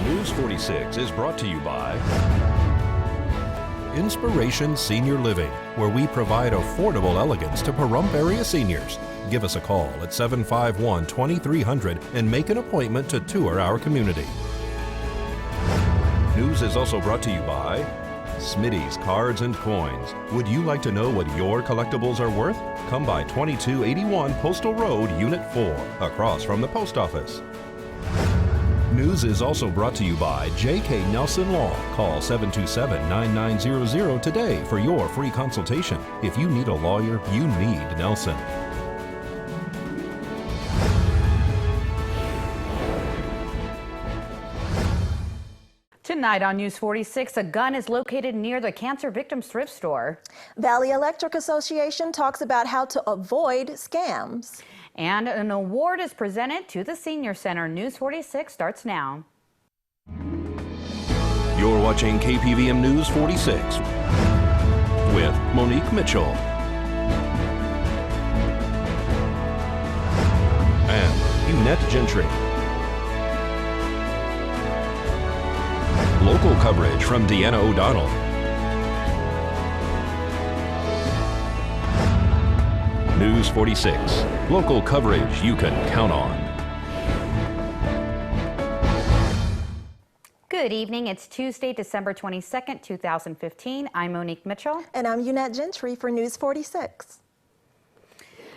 News 46 is brought to you by Inspiration Senior Living, where we provide affordable elegance to Pahrump area seniors. Give us a call at 751-2300 and make an appointment to tour our community. News is also brought to you by Smitty's Cards and Coins. Would you like to know what your collectibles are worth? Come by 2281 Postal Road, Unit 4, across from the post office. News is also brought to you by J.K. Nelson Law. Call 727-9900 today for your free consultation. If you need a lawyer, you need Nelson. Tonight on News 46, a gun is located near the Cancer Victims Thrift Store. Valley Electric Association talks about how to avoid scams. And an award is presented to the Senior Center. News 46 starts now. You're watching KPVM News 46 with Monique Mitchell and Eunette Gentry. Local coverage from Deanna O'Donnell. News 46, local coverage you can count on. Good evening. It's Tuesday, December 22nd, 2015. I'm Monique Mitchell. And I'm Eunette Gentry for News 46.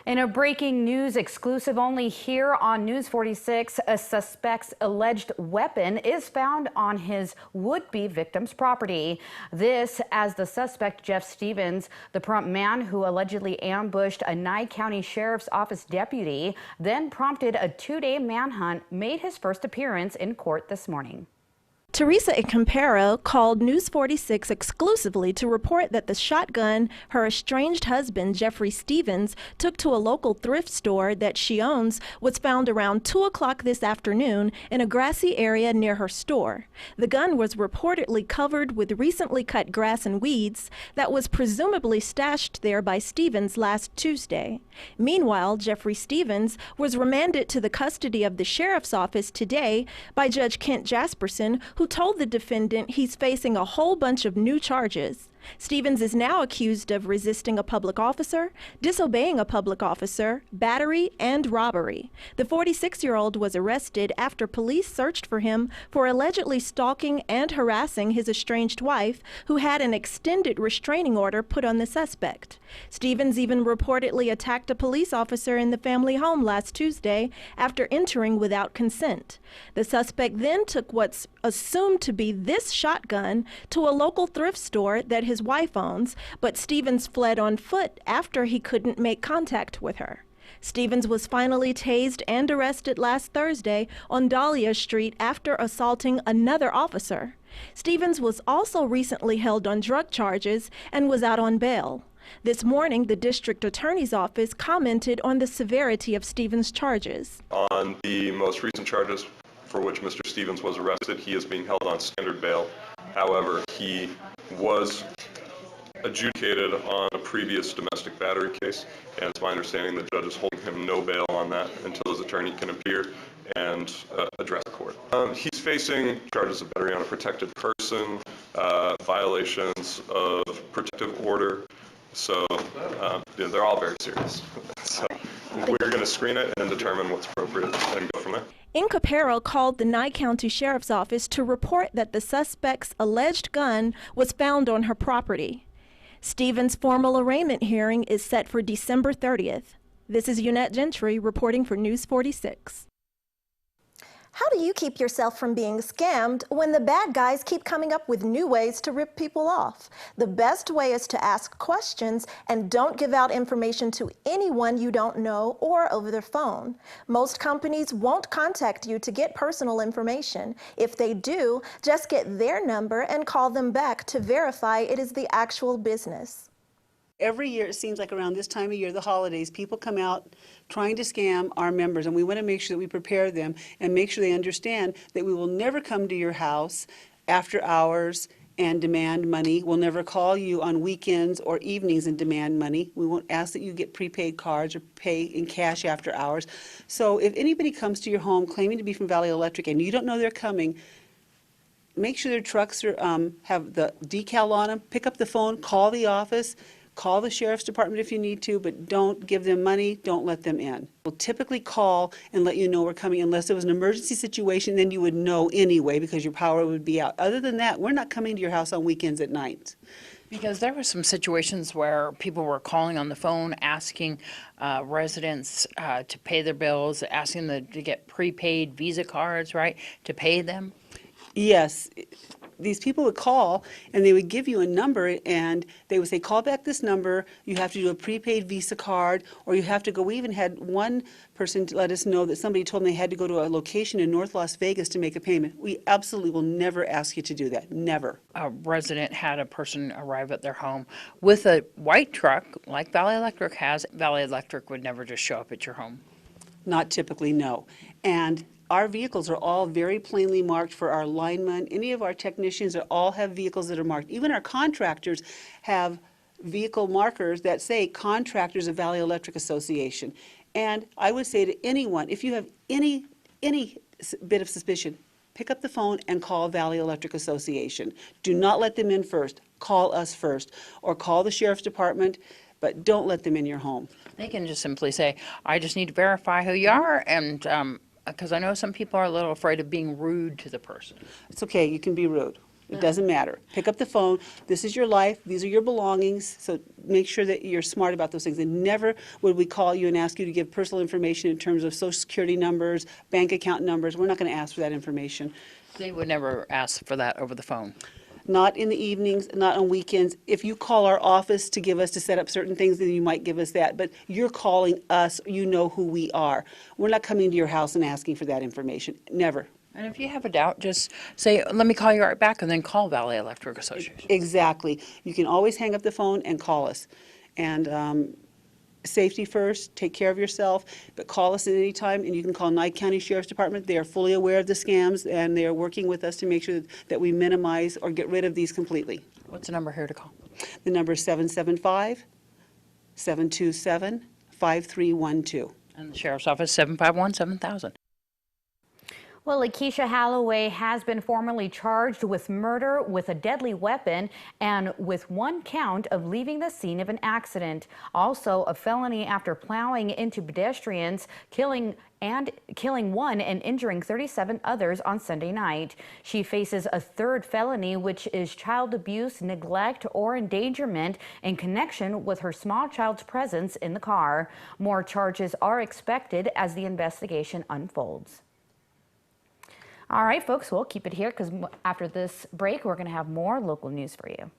In a breaking news exclusive only here on News 46, a suspect's alleged weapon is found on his would-be victim's property. This as the suspect, Jeff Stevens, the Pahrump man who allegedly ambushed a Nye County Sheriff's Office deputy, then prompted a two-day manhunt, made his first appearance in court this morning. Teresa Campero called News 46 exclusively to report that the shotgun her estranged husband, Jeffrey Stevens, took to a local thrift store that she owns was found around 2 o'clock this afternoon in a grassy area near her store. The gun was reportedly covered with recently cut grass and weeds that was presumably stashed there by Stevens last Tuesday. Meanwhile, Jeffrey Stevens was remanded to the custody of the sheriff's office today by Judge Kent Jasperson, who told the defendant he's facing a whole bunch of new charges. Stevens is now accused of resisting a public officer, disobeying a public officer, battery, and robbery. The 46-year-old was arrested after police searched for him for allegedly stalking and harassing his estranged wife, who had an extended restraining order put on the suspect. Stevens even reportedly attacked a police officer in the family home last Tuesday after entering without consent. The suspect then took what's assumed to be this shotgun to a local thrift store that his wife owns, but Stevens fled on foot after he couldn't make contact with her. Stevens was finally tased and arrested last Thursday on Dahlia Street after assaulting another officer. Stevens was also recently held on drug charges and was out on bail. This morning, the district attorney's office commented on the severity of Stevens' charges. On the most recent charges for which Mr. Stevens was arrested, he is being held on standard bail. However, he was adjudicated on a previous domestic battery case, and it's my understanding the judge is holding him no bail on that until his attorney can appear and address the court. He's facing charges of battery on a protected person, violations of protective order, so they're all very serious. So we're going to screen it and determine what's appropriate and go from there. Campero called the Nye County Sheriff's Office to report that the suspect's alleged gun was found on her property. Stevens' formal arraignment hearing is set for December 30th. This is Eunette Gentry reporting for News 46. How do you keep yourself from being scammed when the bad guys keep coming up with new ways to rip people off? The best way is to ask questions and don't give out information to anyone you don't know or over the phone. Most companies won't contact you to get personal information. If they do, just get their number and call them back to verify it is the actual business. Every year, it seems like around this time of year, the holidays, people come out trying to scam our members, and we want to make sure that we prepare them and make sure they understand that we will never come to your house after hours and demand money. We'll never call you on weekends or evenings and demand money. We won't ask that you get prepaid cards or pay in cash after hours. So if anybody comes to your home claiming to be from Valley Electric and you don't know they're coming, make sure their trucks are, have the decal on them. Pick up the phone, call the office, call the sheriff's department if you need to, but don't give them money, don't let them in. We'll typically call and let you know we're coming unless it was an emergency situation, then you would know anyway because your power would be out. Other than that, we're not coming to your house on weekends at night. Because there were some situations where people were calling on the phone, asking residents to pay their bills, asking them to get prepaid Visa cards, right, to pay them. Yes, these people would call and they would give you a number and they would say, call back this number, you have to do a prepaid Visa card, or you have to go. We even had one person let us know that somebody told them they had to go to a location in North Las Vegas to make a payment. We absolutely will never ask you to do that, never. A resident had a person arrive at their home with a white truck, like Valley Electric has. Valley Electric would never just show up at your home. Not typically, no. And our vehicles are all very plainly marked for our linemen. Any of our technicians all have vehicles that are marked. Even our contractors have vehicle markers that say Contractors of Valley Electric Association. And I would say to anyone, if you have any bit of suspicion, pick up the phone and call Valley Electric Association. Do not let them in first. Call us first. Or call the sheriff's department, but don't let them in your home. They can just simply say, I just need to verify who you are, and because I know some people are a little afraid of being rude to the person. It's okay, you can be rude. It doesn't matter. Pick up the phone. This is your life. These are your belongings. So make sure that you're smart about those things. And never would we call you and ask you to give personal information in terms of social security numbers, bank account numbers. We're not going to ask for that information. They would never ask for that over the phone. Not in the evenings, not on weekends. If you call our office to set up certain things, then you might give us that. But you're calling us, you know who we are. We're not coming to your house and asking for that information. Never. And if you have a doubt, just say, let me call you right back, and then call Valley Electric Association. Exactly. You can always hang up the phone and call us. And safety first, take care of yourself, but call us at any time, and you can call Nye County Sheriff's Department. They are fully aware of the scams, and they are working with us to make sure that we minimize or get rid of these completely. What's the number here to call? The number is 775-727-5312. And the Sheriff's Office, 751-7000. Well, Lakeisha Holloway has been formally charged with murder with a deadly weapon and with one count of leaving the scene of an accident. Also, a felony after plowing into pedestrians, killing one and injuring 37 others on Sunday night. She faces a third felony, which is child abuse, neglect, or endangerment in connection with her small child's presence in the car. More charges are expected as the investigation unfolds. All right, folks, we'll keep it here because after this break, we're going to have more local news for you.